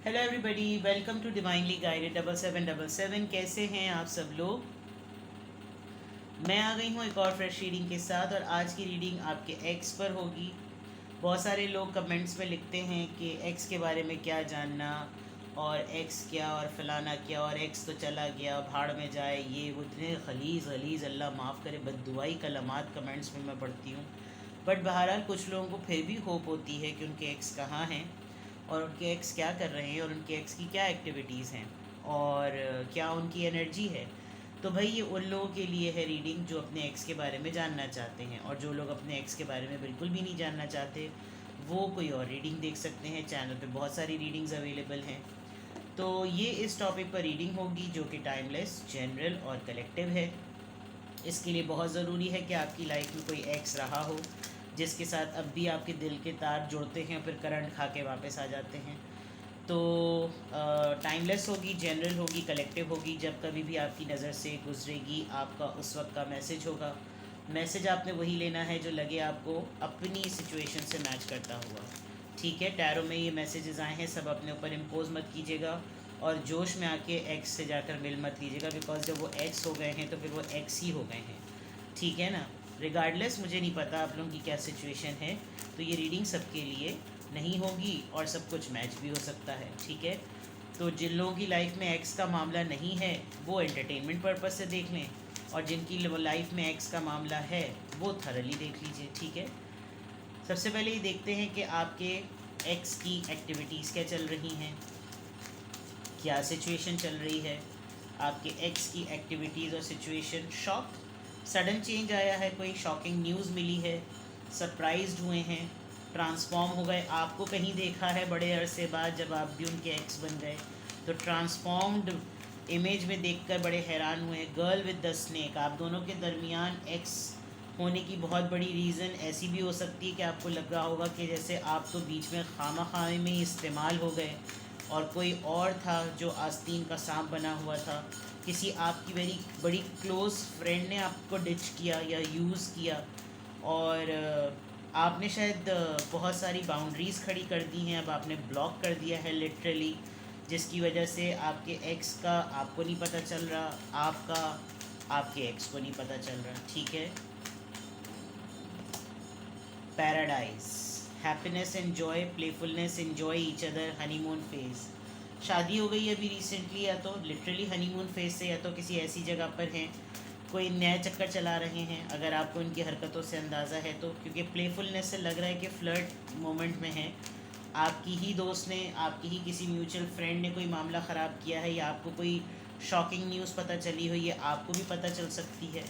Hello everybody, welcome to divinely guided 7777। कैसे हैं आप सब लोग। मैं आ गई हूँ एक और फ्रेश रीडिंग के साथ, और आज की रीडिंग आपके एक्स पर होगी। बहुत सारे लोग कमेंट्स में लिखते हैं कि एक्स के बारे में क्या जानना, और एक्स क्या, और फलाना क्या, और एक्स तो चला गया, भाड़ में जाए, ये वो इतने खलीज गलीज, अल्लाह माफ़ करे, बद्दुआई कलमात कमेंट्स में मैं पढ़ती हूँ। बट बहरहाल कुछ लोगों को फिर भी होप होती है कि उनके एक्स कहाँ हैं, और उनके एक्स क्या कर रहे हैं, और उनके एक्स की क्या एक्टिविटीज़ हैं, और क्या उनकी एनर्जी है। तो भाई ये उन लोगों के लिए है रीडिंग जो अपने एक्स के बारे में जानना चाहते हैं, और जो लोग अपने एक्स के बारे में बिल्कुल भी नहीं जानना चाहते वो कोई और रीडिंग देख सकते हैं। चैनल पे बहुत सारी रीडिंग्स अवेलेबल हैं। तो ये इस टॉपिक पर रीडिंग होगी जो कि टाइमलेस, जनरल और कलेक्टिव है। इसके लिए बहुत ज़रूरी है कि आपकी लाइफ में कोई एक्स रहा हो जिसके साथ अब भी आपके दिल के तार जुड़ते हैं, फिर करंट खा के वापस आ जाते हैं। तो टाइमलेस होगी, जनरल होगी, कलेक्टिव होगी। जब कभी भी आपकी नज़र से गुजरेगी आपका उस वक्त का मैसेज होगा। मैसेज आपने वही लेना है जो लगे आपको अपनी सिचुएशन से मैच करता हुआ। ठीक है, टैरो में ये मैसेजेस आए हैं, सब अपने ऊपर इम्पोज मत कीजिएगा, और जोश में आके एक्स से जाकर मिल मत लीजिएगा, बिकॉज जब वो एक्स हो गए हैं तो फिर वो एक्स ही हो गए हैं। ठीक है ना। रिगार्डलेस, मुझे नहीं पता आप लोगों की क्या सिचुएशन है, तो ये रीडिंग सबके लिए नहीं होगी और सब कुछ मैच भी हो सकता है। ठीक है। तो जिन लोगों की लाइफ में एक्स का मामला नहीं है वो एंटरटेनमेंट पर्पज़ से देख लें, और जिनकी लाइफ में एक्स का मामला है वो थरली देख लीजिए। ठीक है। सबसे पहले ये देखते हैं कि आपके एक्स की एक्टिविटीज़ क्या चल रही हैं, क्या सिचुएशन चल रही है। आपके एक्स की एक्टिविटीज़ और सिचुएशन, शॉक, सडन चेंज आया है, कोई शॉकिंग न्यूज़ मिली है, सरप्राइज्ड हुए हैं, ट्रांसफॉर्म हो गए, आपको कहीं देखा है बड़े अरसे बाद जब आप भी उनके एक्स बन गए, तो ट्रांसफॉर्म्ड इमेज में देखकर बड़े हैरान हुए। गर्ल विद द स्नेक, आप दोनों के दरमियान एक्स होने की बहुत बड़ी रीज़न ऐसी भी हो सकती है कि आपको लग रहा होगा कि जैसे आप तो बीच में खामा खामे में ही इस्तेमाल हो गए, और कोई और था जो आस्तीन का सांप बना हुआ था। किसी आपकी वेरी बड़ी क्लोज़ फ्रेंड ने आपको डिच किया या यूज़ किया, और आपने शायद बहुत सारी बाउंड्रीज़ खड़ी कर दी हैं, अब आपने ब्लॉक कर दिया है लिटरली, जिसकी वजह से आपके एक्स का आपको नहीं पता चल रहा, आपका आपके एक्स को नहीं पता चल रहा। ठीक है। Paradise, happiness enjoy, playfulness enjoy each other, honeymoon phase. शादी हो गई अभी रिसेंटली, या तो लिटरली हनीमून फेज से, या तो किसी ऐसी जगह पर हैं, कोई नया चक्कर चला रहे हैं, अगर आपको इनकी हरकतों से अंदाज़ा है तो, क्योंकि प्लेफुलनेस से लग रहा है कि फ्लर्ट मोमेंट में है। आपकी ही दोस्त ने, आपकी ही किसी म्यूचुअल फ्रेंड ने कोई मामला ख़राब किया है, या आपको कोई शॉकिंग न्यूज़ पता चली हुई है, आपको भी पता चल सकती है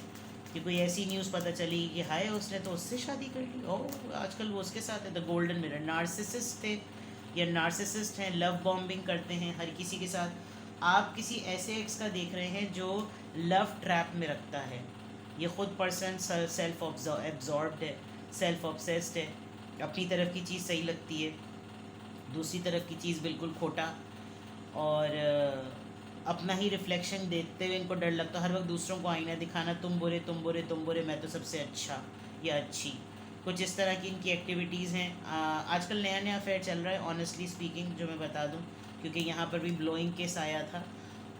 कि कोई ऐसी न्यूज़ पता चली कि हाय उसने तो उससे शादी कर ली, ओह आजकल वो उसके साथ है। द गोल्डन मिरर, नार्सिसिस्ट थे या नार्सिसिस्ट हैं, लव बॉम्बिंग करते हैं हर किसी के साथ। आप किसी ऐसे एक्स का देख रहे हैं जो लव ट्रैप में रखता है। ये खुद पर्सन सेल्फ एब्जॉर्ब्ड है, सेल्फ ऑब्सेस्ड है, अपनी तरफ की चीज़ सही लगती है, दूसरी तरफ की चीज़ बिल्कुल खोटा, और अपना ही रिफ्लेक्शन देखते हुए इनको डर लगता है हर वक्त दूसरों को आईना दिखाना, तुम बुरे तुम बुरे तुम बुरे, मैं तो सबसे अच्छा या अच्छी। कुछ इस तरह की इनकी एक्टिविटीज़ हैं। आजकल नया नया अफेयर चल रहा है ऑनेस्टली स्पीकिंग, जो मैं बता दूं, क्योंकि यहाँ पर भी ब्लोइंग केस आया था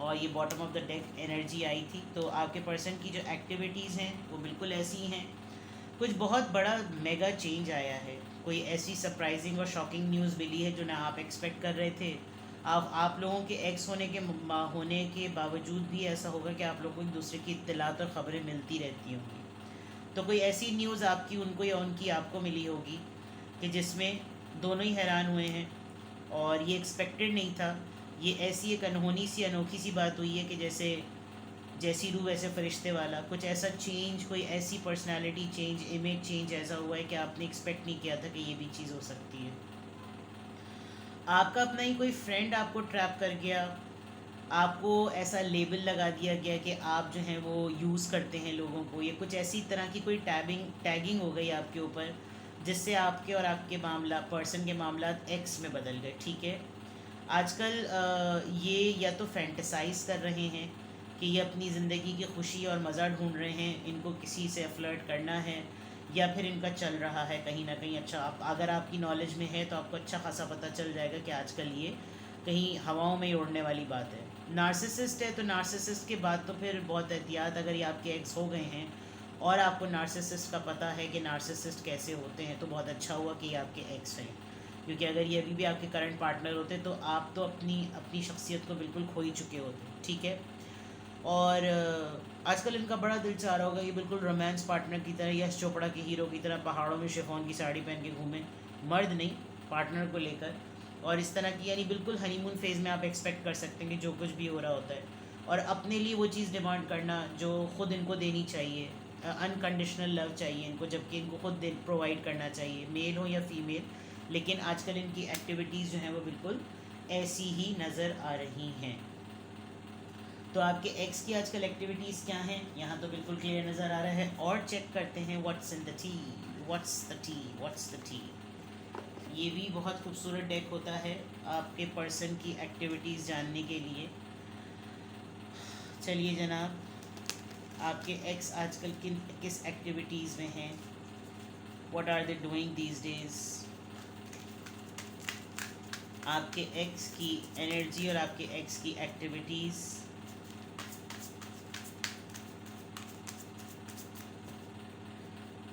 और ये bottom of the deck energy आई थी। तो आपके पर्सन की जो एक्टिविटीज़ हैं वो बिल्कुल ऐसी ही हैं। कुछ बहुत बड़ा मेगा चेंज आया है, कोई ऐसी सरप्राइजिंग और शॉकिंग न्यूज़ मिली है जो ना आप एक्सपेक्ट कर रहे थे। आप लोगों के एक्स होने के बावजूद भी ऐसा होगा कि आप लोगों को एक दूसरे की इत्तलात और ख़बरें मिलती रहती होंगी। तो कोई ऐसी न्यूज़ आपकी उनको या उनकी आपको मिली होगी कि जिसमें दोनों ही हैरान हुए हैं, और ये एक्सपेक्टेड नहीं था। ये ऐसी एक अनहोनी सी अनोखी सी बात हुई है कि जैसे जैसी रूह वैसे फरिश्ते वाला, कुछ ऐसा चेंज, कोई ऐसी पर्सनालिटी चेंज, इमेज चेंज ऐसा हुआ है कि आपने एक्सपेक्ट नहीं किया था कि ये भी चीज़ हो सकती है। आपका अपना ही कोई फ्रेंड आपको ट्रैप कर गया, आपको ऐसा लेबल लगा दिया गया कि आप जो हैं वो यूज़ करते हैं लोगों को, ये कुछ ऐसी तरह की कोई टैगिंग हो गई आपके ऊपर, जिससे आपके और आपके मामला, पर्सन के मामला एक्स में बदल गए। ठीक है। आजकल ये या तो फैंटेसाइज कर रहे हैं कि ये अपनी ज़िंदगी की खुशी और मज़ा ढूंढ रहे हैं, इनको किसी से फ्लर्ट करना है, या फिर इनका चल रहा है कहीं ना कहीं। अच्छा, आप अगर आपकी नॉलेज में है तो आपको अच्छा खासा पता चल जाएगा कि आजकल ये कहीं हवाओं में ही उड़ने वाली बात है। नार्सिसिस्ट है तो नार्सिसिस्ट के बाद तो फिर बहुत एहतियात, अगर ये आपके एक्स हो गए हैं और आपको नार्सिसिस्ट का पता है कि नार्सिसिस्ट कैसे होते हैं, तो बहुत अच्छा हुआ कि ये आपके एक्स हैं, क्योंकि अगर ये अभी भी आपके करंट पार्टनर होते तो आप तो अपनी अपनी शख्सियत को बिल्कुल खो ही चुके होते, ठीक है। और आजकल इनका बड़ा दिल चाह रहा होगा ये बिल्कुल रोमांस पार्टनर की तरह, यश चोपड़ा के हीरो की तरह पहाड़ों में शिफॉन की साड़ी पहन के घूमें, मर्द नहीं पार्टनर को लेकर, और इस तरह की, यानी बिल्कुल हनीमून फेज़ में आप एक्सपेक्ट कर सकते हैं कि जो कुछ भी हो रहा होता है, और अपने लिए वो चीज़ डिमांड करना जो खुद इनको देनी चाहिए। अनकंडीशनल लव चाहिए इनको, जबकि इनको खुद प्रोवाइड करना चाहिए, मेल हो या फीमेल। लेकिन आजकल इनकी एक्टिविटीज़ जो हैं वो बिल्कुल ऐसी ही नज़र आ रही हैं। तो आपके एक्स की आजकल एक्टिविटीज़ क्या हैं, यहाँ तो बिल्कुल क्लियर नज़र आ रहा है। और चेक करते हैं what's in the T, what's the T, what's the T. ये भी बहुत खूबसूरत डेक होता है आपके पर्सन की एक्टिविटीज़ जानने के लिए। चलिए जनाब, आपके एक्स आजकल किस एक्टिविटीज़ में हैं, what are they doing these days. आपके एक्स की एनर्जी और आपके एक्स की एक्टिविटीज़।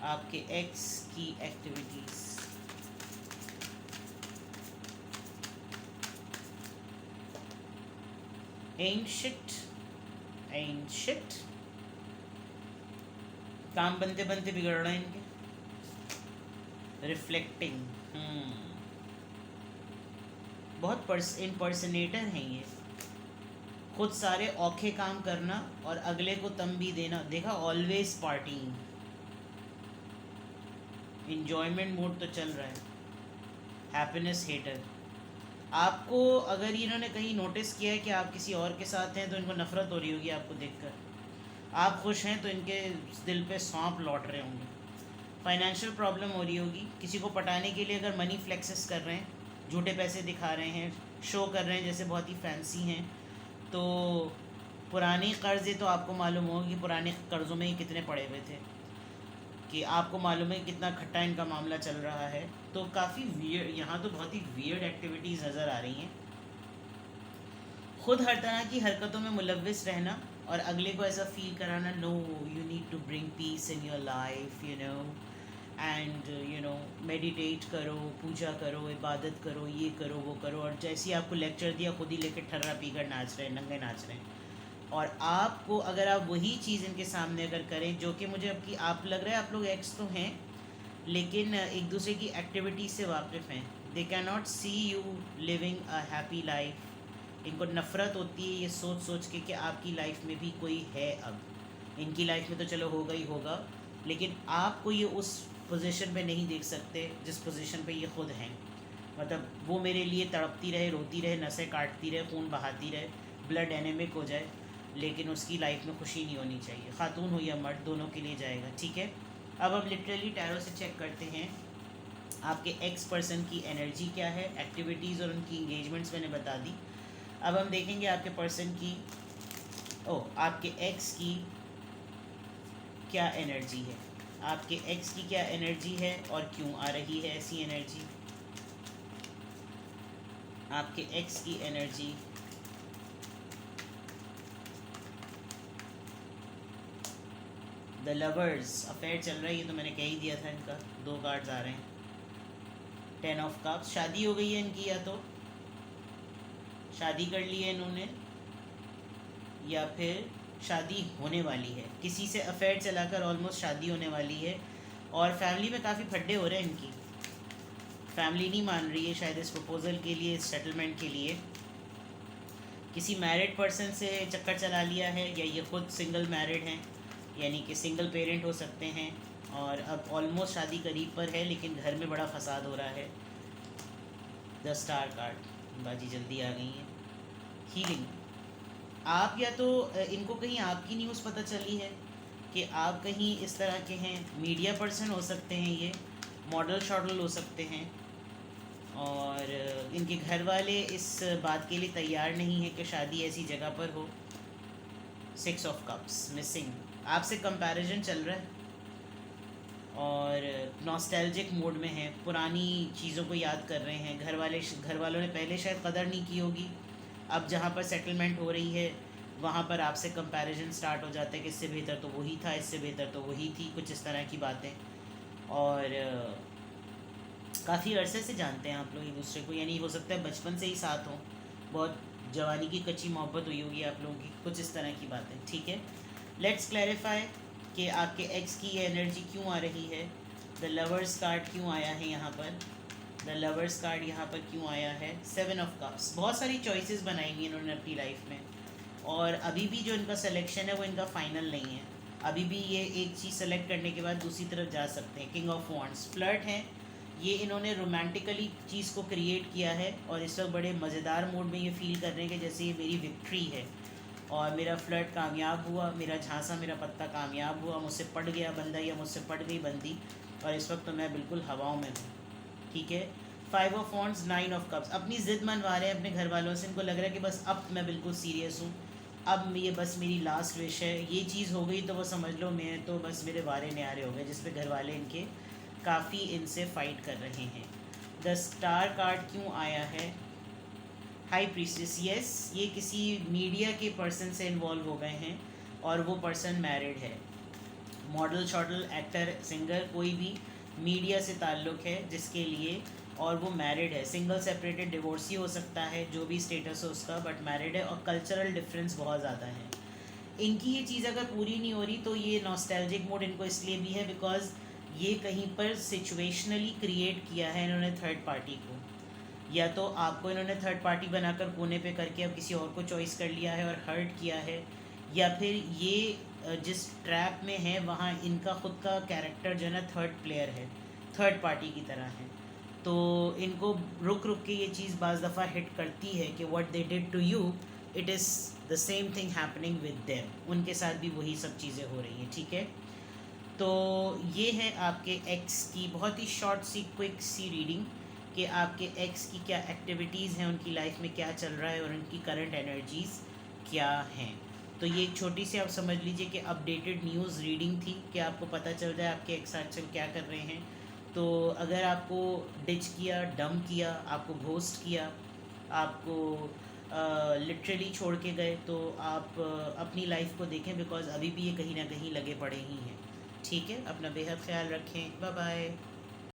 आपके एक्स की एक्टिविटीज़। ain't shit, काम बनते बनते बिगड़ रहे हैं इनके। रिफ्लेक्टिंग, बहुत इम्पर्सनेटर हैं ये, खुद सारे औखे काम करना और अगले को तंबी देना। देखा, ऑलवेज पार्टिंग, इंजॉयमेंट मोड तो चल रहा है, हैप्पीनेस हेटर। आपको अगर इन्होंने कहीं नोटिस किया है कि आप किसी और के साथ हैं तो इनको नफ़रत हो रही होगी आपको देखकर। आप खुश हैं तो इनके दिल पे सांप लौट रहे होंगे। फाइनेंशियल प्रॉब्लम हो रही होगी, किसी को पटाने के लिए अगर मनी फ्लेक्सेस कर रहे हैं, झूठे पैसे दिखा रहे हैं, शो कर रहे हैं जैसे बहुत ही फैंसी हैं, तो पुराने कर्ज़े तो आपको मालूम होगा कि पुराने कर्ज़ों में ही कितने पड़े हुए थे, कि आपको मालूम है कितना खट्टा इनका मामला चल रहा है। तो काफ़ी वियर्ड, यहाँ तो बहुत ही वियर्ड एक्टिविटीज़ नज़र आ रही हैं। खुद हर तरह की हरकतों में मुलव्विस रहना और अगले को ऐसा फील कराना, no you need to bring peace in your life, you know, and you know meditate करो, पूजा करो, इबादत करो, ये करो वो करो। और जैसे ही आपको लेक्चर दिया खुद ही लेकर ठर्रा पीकर नाच रहे हैं, नंगे नाच रहे हैं। और आपको अगर आप वही चीज़ इनके सामने अगर करें, जो कि मुझे अब कि आप लग रहा है आप लोग एक्स तो हैं लेकिन एक दूसरे की एक्टिविटी से वाकिफ़ हैं, they can not see you living a happy life. इनको नफ़रत होती है ये सोच सोच के कि आपकी लाइफ में भी कोई है। अब इनकी लाइफ में तो चलो होगा ही होगा, लेकिन आपको ये उस पोजीशन पे नहीं देख सकते जिस पोजीशन पे ये खुद हैं। मतलब वो मेरे लिए तड़पती रहे, रोती रहे, नसें काटती रहे, खून बहाती रहे, ब्लड एनेमिक हो जाए, लेकिन उसकी लाइफ में खुशी नहीं होनी चाहिए। खातून हो या मर्द, दोनों के लिए जाएगा, ठीक है। अब हम लिटरली टैरो से चेक करते हैं आपके एक्स पर्सन की एनर्जी क्या है, एक्टिविटीज़ और उनकी इंगेजमेंट्स मैंने बता दी। अब हम देखेंगे आपके पर्सन की, आपके एक्स की क्या एनर्जी है, आपके एक्स की क्या एनर्जी है और क्यों आ रही है ऐसी एनर्जी। आपके एक्स की एनर्जी, द लवर्स, अफेयर चल रहा है, ये तो मैंने कह ही दिया था। इनका 2 कार्ड्स आ रहे हैं, 10 ऑफ कप्स। शादी हो गई है इनकी, या तो शादी कर ली है इन्होंने या फिर शादी होने वाली है, किसी से अफेयर चलाकर ऑलमोस्ट शादी होने वाली है। और फैमिली में काफ़ी फड्डे हो रहे हैं इनकी, फैमिली नहीं मान रही है शायद इस प्रपोज़ल के लिए, इस सेटलमेंट के लिए। किसी मैरिड पर्सन से चक्कर चला लिया है, या ये खुद सिंगल मैरिड हैं, यानी कि सिंगल पेरेंट हो सकते हैं। और अब ऑलमोस्ट शादी करीब पर है, लेकिन घर में बड़ा फसाद हो रहा है। 10 स्टार कार्ड, बाजी जल्दी आ गई है। हीलिंग, आप या तो इनको कहीं आपकी न्यूज़ पता चली है कि आप कहीं इस तरह के हैं, मीडिया पर्सन हो सकते हैं, ये मॉडल शॉडल हो सकते हैं, और इनके घर वाले इस बात के लिए तैयार नहीं है कि शादी ऐसी जगह पर हो। 6 ऑफ कप्स मिसिंग, आपसे कंपैरिजन चल रहा है, और नॉस्टैल्जिक मोड में हैं, पुरानी चीज़ों को याद कर रहे हैं। घर वालों ने पहले शायद कदर नहीं की होगी, अब जहाँ पर सेटलमेंट हो रही है वहाँ पर आपसे कंपैरिजन स्टार्ट हो जाता है कि इससे बेहतर तो वही था, इससे बेहतर तो वही थी, कुछ इस तरह की बातें। और काफ़ी अरसे से जानते हैं आप लोग एक दूसरे को, यानी हो सकता है बचपन से ही साथ हों, बहुत जवानी की कच्ची मोहब्बत हुई होगी आप लोगों की, कुछ इस तरह की बातें। ठीक है, लेट्स क्लैरिफाई कि आपके एक्स की ये एनर्जी क्यों आ रही है। द लवर्स कार्ड क्यों आया है यहाँ पर, द लवर्स कार्ड यहाँ पर क्यों आया है। 7 ऑफ कप्स, बहुत सारी चॉइसेस बनाई हुई इन्होंने अपनी लाइफ में, और अभी भी जो इनका सिलेक्शन है वो इनका फाइनल नहीं है। अभी भी ये एक चीज़ सेलेक्ट करने के बाद दूसरी तरफ जा सकते हैं। किंग ऑफ वॉन्ड्स, फ्लर्ट हैं ये, इन्होंने रोमांटिकली चीज़ को क्रिएट किया है और इस वक्त बड़े मज़ेदार मूड में ये फील कर रहे हैं कि जैसे ये मेरी विक्ट्री है और मेरा फ्लर्ट कामयाब हुआ, मेरा झांसा मेरा पत्ता कामयाब हुआ, मुझसे पट गया बंदा या मुझसे पट गई बंदी, और इस वक्त तो मैं बिल्कुल हवाओं में हूँ। ठीक है, 5 ऑफ वॉन्ड्स, 9 ऑफ कप्स, अपनी ज़िद मनवा रहे हैं अपने घर वालों से। इनको लग रहा है कि बस अब मैं बिल्कुल सीरियस हूँ, अब ये बस मेरी लास्ट विश है, ये चीज़ हो गई तो वो समझ लो मैं तो बस मेरे वारे न्यारे हो गए, जिस पे घर वाले इनके काफ़ी इनसे फाइट कर रहे हैं। द स्टार कार्ड क्यों आया है। हाई प्रीस्टेस, यस ये किसी मीडिया के पर्सन से इन्वॉल्व हो गए हैं और वो पर्सन मैरिड है। मॉडल शॉडल एक्टर सिंगर कोई भी मीडिया से ताल्लुक़ है जिसके लिए, और वो मैरिड है, सिंगल सेपरेटेड डिवोर्सी हो सकता है, जो भी स्टेटस हो उसका, बट मैरिड है। और कल्चरल डिफरेंस बहुत ज़्यादा है। इनकी ये चीज़ अगर पूरी नहीं हो रही तो ये नॉस्टैल्जिक मूड इनको इसलिए भी है बिकॉज ये कहीं पर सिचुएशनली क्रिएट किया है इन्होंने थर्ड पार्टी को, या तो आपको इन्होंने थर्ड पार्टी बनाकर कोने पे करके अब किसी और को चॉइस कर लिया है और हर्ट किया है, या फिर ये जिस ट्रैप में है वहाँ इनका खुद का कैरेक्टर जो है ना थर्ड प्लेयर है, थर्ड पार्टी की तरह है। तो इनको रुक रुक के ये चीज़ बाज़ दफ़ा हिट करती है कि what they did to you it is the same thing happening with them, उनके साथ भी वही सब चीज़ें हो रही हैं। ठीक है, तो ये है आपके एक्स की बहुत ही शॉर्ट सी क्विक सी रीडिंग कि आपके एक्स की क्या एक्टिविटीज़ हैं, उनकी लाइफ में क्या चल रहा है और उनकी करंट एनर्जीज़ क्या हैं। तो ये एक छोटी सी आप समझ लीजिए कि अपडेटेड न्यूज़ रीडिंग थी कि आपको पता चल जाए आपके एक्स आजकल क्या कर रहे हैं। तो अगर आपको डिच किया, डम किया, आपको घोस्ट किया, आपको लिटरली छोड़ के गए, तो आप अपनी लाइफ को देखें बिकॉज अभी भी ये कहीं ना कहीं लगे पड़े ही हैं। ठीक है, अपना बेहद ख्याल रखें, बाय बाय।